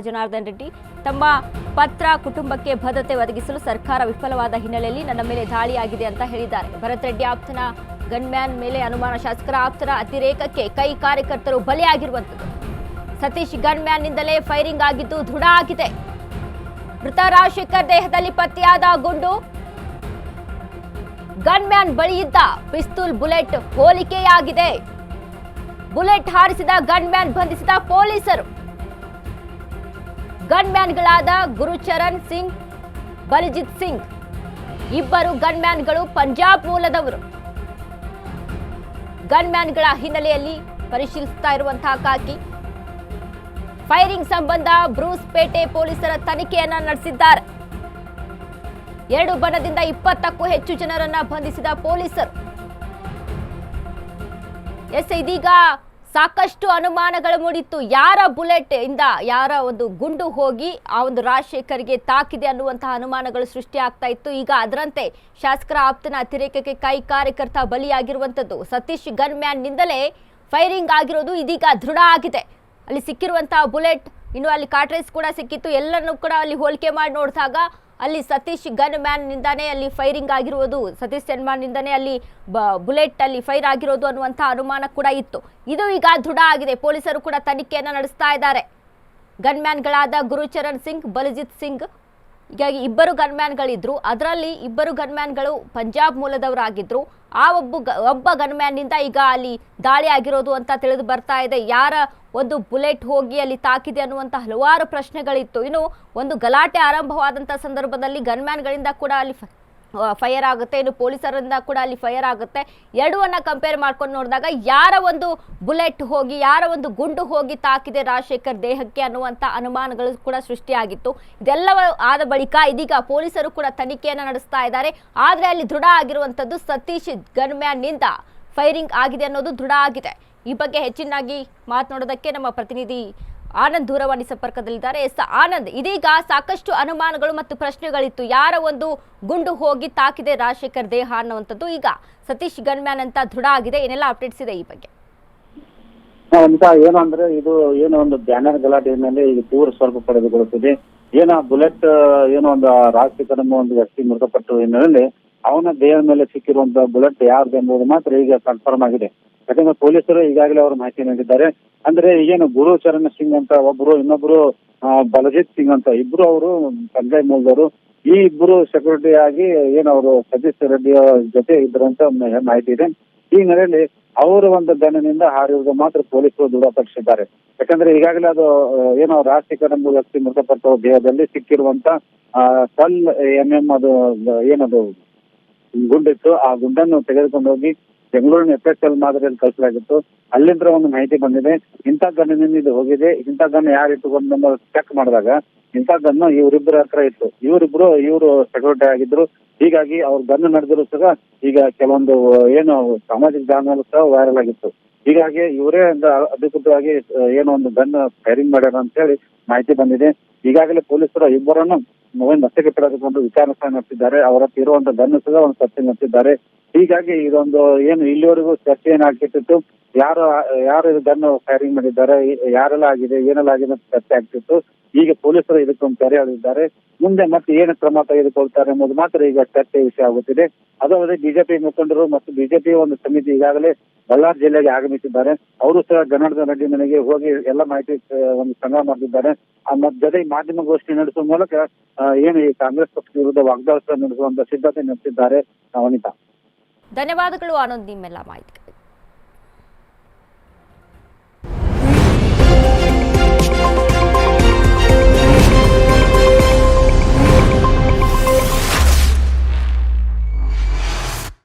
ಜನಾರ್ದನ್ ರೆಡ್ಡಿ ತಮ್ಮ ಪತ್ರ ಕುಟುಂಬಕ್ಕೆ ಭದ್ರತೆ ಒದಗಿಸಲು ಸರ್ಕಾರ ವಿಫಲವಾದ ಹಿನ್ನೆಲೆಯಲ್ಲಿ ನನ್ನ ಮೇಲೆ ದಾಳಿಯಾಗಿದೆ ಅಂತ ಹೇಳಿದ್ದಾರೆ. ಭರತ್ ರೆಡ್ಡಿ ಆಪ್ತನ ಗನ್ಮ್ಯಾನ್ ಮೇಲೆ ಅನುಮಾನ. ಶಾಸಕರ ಆಪ್ತರ ಅತಿರೇಕಕ್ಕೆ ಕೈ ಕಾರ್ಯಕರ್ತರು ಬಲಿಯಾಗಿರುವಂಥದ್ದು. ಸತೀಶ್ ಗನ್ಮ್ಯಾನ್ನಿಂದಲೇ ಫೈರಿಂಗ್ ಆಗಿದ್ದು ದೃಢ ಆಗಿದೆ. ಮೃತ ರಾಜಶೇಖರ್ ದೇಹದಲ್ಲಿ ಪತ್ತೆಯಾದ ಗುಂಡು ಗನ್ಮ್ಯಾನ್ ಬಳಿಯಿದ್ದ ಪಿಸ್ತೂಲ್ ಬುಲೆಟ್ ಹೋಲಿಕೆಯಾಗಿದೆ. ಬುಲೆಟ್ ಹಾರಿಸಿದ ಗನ್ಮ್ಯಾನ್ ಬಂಧಿಸಿದ ಪೊಲೀಸರು. ಗನ್ಮ್ಯಾನ್ಗಳಾದ ಗುರುಚರಣ್ ಸಿಂಗ್, ಬಲಜಿತ್ ಸಿಂಗ್ ಇಬ್ಬರು ಗನ್ಮ್ಯಾನ್ಗಳು ಪಂಜಾಬ್ ಮೂಲದವರು. ಗನ್ಮ್ಯಾನ್ಗಳ ಹಿನ್ನೆಲೆಯಲ್ಲಿ ಪರಿಶೀಲಿಸುತ್ತಾ ಇರುವಂತಹ ಖಾಕಿ ಫೈರಿಂಗ್ ಸಂಬಂಧ ಬ್ರೂಸ್ ಪೇಟೆ ಪೊಲೀಸರ ತನಿಖೆಯನ್ನ ನಡೆಸಿದ್ದಾರೆ. 2 ಬಣದಿಂದ 20ಕ್ಕೂ ಹೆಚ್ಚು ಜನರನ್ನ ಬಂಧಿಸಿದ ಪೊಲೀಸರು. ಇದೀಗ ಸಾಕಷ್ಟು ಅನುಮಾನಗಳು ಮೂಡಿತ್ತು. ಯಾರ ಬುಲೆಟ್ ಇಂದ ಯಾರ ಒಂದು ಗುಂಡು ಹೋಗಿ ಆ ಒಂದು ರಾಜಶೇಖರ್ಗೆ ತಾಕಿದೆ ಅನ್ನುವಂತಹ ಅನುಮಾನಗಳು ಸೃಷ್ಟಿ ಆಗ್ತಾ ಇತ್ತು. ಈಗ ಅದರಂತೆ ಶಾಸಕರ ಆಪ್ತನ ಅತಿರೇಕಕ್ಕೆ ಕೈ ಕಾರ್ಯಕರ್ತ ಬಲಿಯಾಗಿರುವಂಥದ್ದು. ಸತೀಶ್ ಗನ್ಮ್ಯಾನ್ನಿಂದಲೇ ಫೈರಿಂಗ್ ಆಗಿರೋದು ಇದೀಗ ದೃಢ ಆಗಿದೆ. ಅಲ್ಲಿ ಸಿಕ್ಕಿರುವಂತಹ ಬುಲೆಟ್, ಇನ್ನು ಅಲ್ಲಿ ಕಾಟ್ರೇಸ್ ಕೂಡ ಸಿಕ್ಕಿತ್ತು. ಎಲ್ಲರನ್ನೂ ಕೂಡ ಅಲ್ಲಿ ಹೋಲಿಕೆ ಮಾಡಿ ನೋಡಿದಾಗ ಅಲ್ಲಿ ಸತೀಶ್ ಗನ್ಮ್ಯಾನ್ನಿಂದಾನೇ ಅಲ್ಲಿ ಫೈರಿಂಗ್ ಆಗಿರುವುದು, ಸತೀಶ್ ಗನ್ಮ್ಯಾನ್ನಿಂದಾನೇ ಅಲ್ಲಿ ಬುಲೆಟ್ ಅಲ್ಲಿ ಫೈರ್ ಆಗಿರೋದು ಅನ್ನುವಂಥ ಅನುಮಾನ ಕೂಡ ಇತ್ತು. ಇದು ಈಗ ದೃಢ ಆಗಿದೆ. ಪೊಲೀಸರು ಕೂಡ ತನಿಖೆಯನ್ನು ನಡೆಸ್ತಾ ಇದ್ದಾರೆ. ಗನ್ಮ್ಯಾನ್ಗಳಾದ ಗುರುಚರಣ್ ಸಿಂಗ್, ಬಲಜಿತ್ ಸಿಂಗ್ ಹೀಗಾಗಿ ಇಬ್ಬರು ಗನ್ಮ್ಯಾನ್ಗಳಿದ್ರು. ಅದರಲ್ಲಿ ಇಬ್ಬರು ಗನ್ಮ್ಯಾನ್ಗಳು ಪಂಜಾಬ್ ಮೂಲದವರಾಗಿದ್ರು. ಆ ಒಬ್ಬ ಗನ್ಮ್ಯಾನ್ನಿಂದ ಈಗ ಅಲ್ಲಿ ದಾಳಿ ಆಗಿರೋದು ಅಂತ ತಿಳಿದು ಬರ್ತಾ ಇದೆ. ಯಾರ ಒಂದು ಬುಲೆಟ್ ಹೋಗಿ ಅಲ್ಲಿ ತಾಕಿದೆ ಅನ್ನುವಂಥ ಹಲವಾರು ಪ್ರಶ್ನೆಗಳಿತ್ತು. ಇನ್ನು ಒಂದು ಗಲಾಟೆ ಆರಂಭವಾದಂಥ ಸಂದರ್ಭದಲ್ಲಿ ಗನ್ಮ್ಯಾನ್ಗಳಿಂದ ಕೂಡ ಅಲ್ಲಿ ಫೈರ್ ಆಗುತ್ತೆ, ಇನ್ನು ಪೊಲೀಸರಿಂದ ಕೂಡ ಅಲ್ಲಿ ಫೈರ್ ಆಗುತ್ತೆ. ಎರಡನ್ನ ಕಂಪೇರ್ ಮಾಡ್ಕೊಂಡು ನೋಡಿದಾಗ ಯಾರ ಒಂದು ಬುಲೆಟ್ ಹೋಗಿ, ಯಾರ ಒಂದು ಗುಂಡು ಹೋಗಿ ತಾಕಿದೆ ರಾಜಶೇಖರ್ ದೇಹಕ್ಕೆ ಅನ್ನುವಂಥ ಅನುಮಾನಗಳು ಕೂಡ ಸೃಷ್ಟಿಯಾಗಿತ್ತು. ಇದೆಲ್ಲವೂ ಆದ ಬಳಿಕ ಇದೀಗ ಪೊಲೀಸರು ಕೂಡ ತನಿಖೆಯನ್ನು ನಡೆಸ್ತಾ ಇದ್ದಾರೆ. ಆದರೆ ಅಲ್ಲಿ ದೃಢ ಆಗಿರುವಂಥದ್ದು ಸತೀಶ್ ಗನ್ಮ್ಯಾನ್ನಿಂದ ಫೈರಿಂಗ್ ಆಗಿದೆ ಅನ್ನೋದು ದೃಢ ಆಗಿದೆ. ಈ ಬಗ್ಗೆ ಹೆಚ್ಚಿನಾಗಿ ಮಾತನಾಡೋದಕ್ಕೆ ನಮ್ಮ ಪ್ರತಿನಿಧಿ ಆನಂದ್ ದೂರವಾಣಿ ಸಂಪರ್ಕದಲ್ಲಿದ್ದಾರೆ. ಆನಂದ್, ಇದೀಗ ಸಾಕಷ್ಟು ಅನುಮಾನಗಳು ಮತ್ತು ಪ್ರಶ್ನೆಗಳಿತ್ತು. ಯಾರ ಒಂದು ಗುಂಡು ಹೋಗಿ ತಾಕಿದೆ ರಾಜಶೇಖರ್ ದೇಹ ಅನ್ನುವಂಥದ್ದು ಈಗ ಸತೀಶ್ ಗನ್ಮ್ಯಾನ್ ಅಂತ ದೃಢ ಆಗಿದೆ. ಏನೆಲ್ಲ ಅಪ್ಡೇಟ್ಸ್ ಇದೆ ಈ ಬಗ್ಗೆ? ಏನು ಅಂದ್ರೆ ಇದು ಏನೋ ಒಂದು ಬ್ಯಾನರ್ ಗಲಾಟೆಯಲ್ಲಿ ಈಗ ದೂರ ಸ್ವಲ್ಪ ಪಡೆದುಕೊಳ್ಳುತ್ತದೆ. ಬುಲೆಟ್ ಏನೋ ಒಂದು ರಾಜಶೇಖರ್ ಎಂಬ ಒಂದು ವ್ಯಕ್ತಿ ಮೃತಪಟ್ಟು ಹಿನ್ನೆಲೆಯಲ್ಲಿ ಅವನ ದೇಹದ ಮೇಲೆ ಸಿಕ್ಕಿರುವಂತಹ ಬುಲೆಟ್ ಯಾರ್ದು ಎಂಬುದು ಮಾತ್ರ ಈಗ ಕನ್ಫರ್ಮ್ ಆಗಿದೆ. ಯಾಕಂದ್ರೆ ಪೊಲೀಸರು ಈಗಾಗಲೇ ಅವರು ಮಾಹಿತಿ ನೀಡಿದ್ದಾರೆ. ಅಂದ್ರೆ ಈಗೇನು ಗುರುಚರಣ್ ಸಿಂಗ್ ಅಂತ ಒಬ್ರು, ಇನ್ನೊಬ್ರು ಬಲಜಿತ್ ಸಿಂಗ್ ಅಂತ ಇಬ್ರು ಅವರು ಪಂಜಾಬ್ ಮೂಲದವರು. ಈ ಇಬ್ರು ಸೆಕ್ಯೂರಿಟಿ ಆಗಿ ಅವರು ಸತೀಶ್ ರೆಡ್ಡಿ ಜೊತೆ ಇದ್ರಂತ ಮಾಹಿತಿ ಇದೆ. ಈ ನೆಲೆಯಲ್ಲಿ ಅವರ ಒಂದು ಗನ್ನಿನಿಂದ ಹಾರಿರುವುದು ಮಾತ್ರ ಪೊಲೀಸರು ದೃಢಪಡಿಸಿದ್ದಾರೆ. ಯಾಕಂದ್ರೆ ಈಗಾಗಲೇ ಅದು ರಾಜಶೇಖರ್ ಎಂಬ ವ್ಯಕ್ತಿ ಮೃತಪಟ್ಟ ದೇಹದಲ್ಲಿ ಸಿಕ್ಕಿರುವಂತ 12 mm ಅದು ಏನದು ಗುಂಡಿತ್ತು. ಆ ಗುಂಡನ್ನು ತೆಗೆದುಕೊಂಡು ಹೋಗಿ ಬೆಂಗಳೂರಿನ FSL ಮಾದರಿಯಲ್ಲಿ ಕಳಿಸಲಾಗಿತ್ತು. ಅಲ್ಲಿಂದ ಒಂದು ಮಾಹಿತಿ ಬಂದಿದೆ, ಇಂಥ ಗನ್ನಿನಿಂದ ಇದು ಹೋಗಿದೆ, ಇಂಥ ಗನ್ ಯಾರು ಇಟ್ಟುಕೊಂಡು ಚೆಕ್ ಮಾಡಿದಾಗ ಇಂಥ ಗನ್ನು ಇವರಿಬ್ಬರ ಹತ್ರ ಇತ್ತು. ಇವರು ಸೆಕ್ಯೂರಿಟಿ ಆಗಿದ್ರು. ಹೀಗಾಗಿ ಅವ್ರ ಗನ್ ನಡೆದಿರೋ ಸಹ ಈಗ ಕೆಲವೊಂದು ಸಾಮಾಜಿಕ ಜಾಲತಾಣದಲ್ಲೂ ಸಹ ವೈರಲ್ ಆಗಿತ್ತು. ಹೀಗಾಗಿ ಇವರೇ ಅಧಿಕೃತವಾಗಿ ಒಂದು ಗನ್ ಫೈರಿಂಗ್ ಮಾಡ್ಯಾರ ಅಂತ ಹೇಳಿ ಮಾಹಿತಿ ಬಂದಿದೆ. ಈಗಾಗಲೇ ಪೊಲೀಸರು ಇಬ್ಬರನ್ನು ನಷ್ಟಕ್ಕೆ ಪಡೆದುಕೊಂಡು ವಿಚಾರಣೆ ನಡೆಸಿದ್ದಾರೆ. ಅವರ ಹತ್ರ ಇರುವಂತ ಗನ್ ಸಹ ಒಂದು ಚರ್ಚೆ ನಡೆಸಿದ್ದಾರೆ. ಹೀಗಾಗಿ ಇದೊಂದು ಇಲ್ಲಿವರೆಗೂ ಚರ್ಚೆ ಏನಾಗ್ತಿತ್ತು, ಯಾರು ಇದು ಗನ್ ಫೈರಿಂಗ್ ಮಾಡಿದ್ದಾರೆ, ಯಾರೆಲ್ಲ ಆಗಿದೆ, ಏನೆಲ್ಲ ಆಗಿದೆ ಅಂತ ಚರ್ಚೆ ಆಗ್ತಿತ್ತು. ಈಗ ಪೊಲೀಸರು ಇದಕ್ಕೊಂದು ತೆರೆ ಎಳೆದಿದ್ದಾರೆ. ಮುಂದೆ ಮತ್ತೆ ಏನು ಕ್ರಮ ತೆಗೆದುಕೊಳ್ತಾರೆ ಎಂಬುದು ಮಾತ್ರ ಈಗ ಚರ್ಚೆ ವಿಷಯ ಆಗುತ್ತಿದೆ. ಅದಲ್ಲದೆ ಬಿಜೆಪಿ ಮುಖಂಡರು ಮತ್ತು ಬಿಜೆಪಿ ಒಂದು ಸಮಿತಿ ಈಗಾಗಲೇ ಬಳ್ಳಾರಿ ಜಿಲ್ಲೆಗೆ ಆಗಮಿಸಿದ್ದಾರೆ. ಅವರು ಸಹ ಜನಾರ್ದನ್ ರೆಡ್ಡಿ ಮನೆಗೆ ಹೋಗಿ ಎಲ್ಲ ಮಾಹಿತಿ ಒಂದು ಸಂಗ್ರಹ ಮಾಡಿದ್ದಾರೆ. ಜೊತೆ ಮಾಧ್ಯಮಗೋಷ್ಠಿ ನಡೆಸುವ ಮೂಲಕ ಈ ಕಾಂಗ್ರೆಸ್ ಪಕ್ಷದ ವಿರುದ್ಧ ವಾಗ್ದಾಳಿ ನಡೆಸುವಂತ ಸಿದ್ಧತೆ ನಡೆಸಿದ್ದಾರೆ. ವನಿತಾ, ಧನ್ಯವಾದಗಳು ಆನಂದ್ ನಿಮ್ಮೆಲ್ಲ ಮಾಹಿತಿ.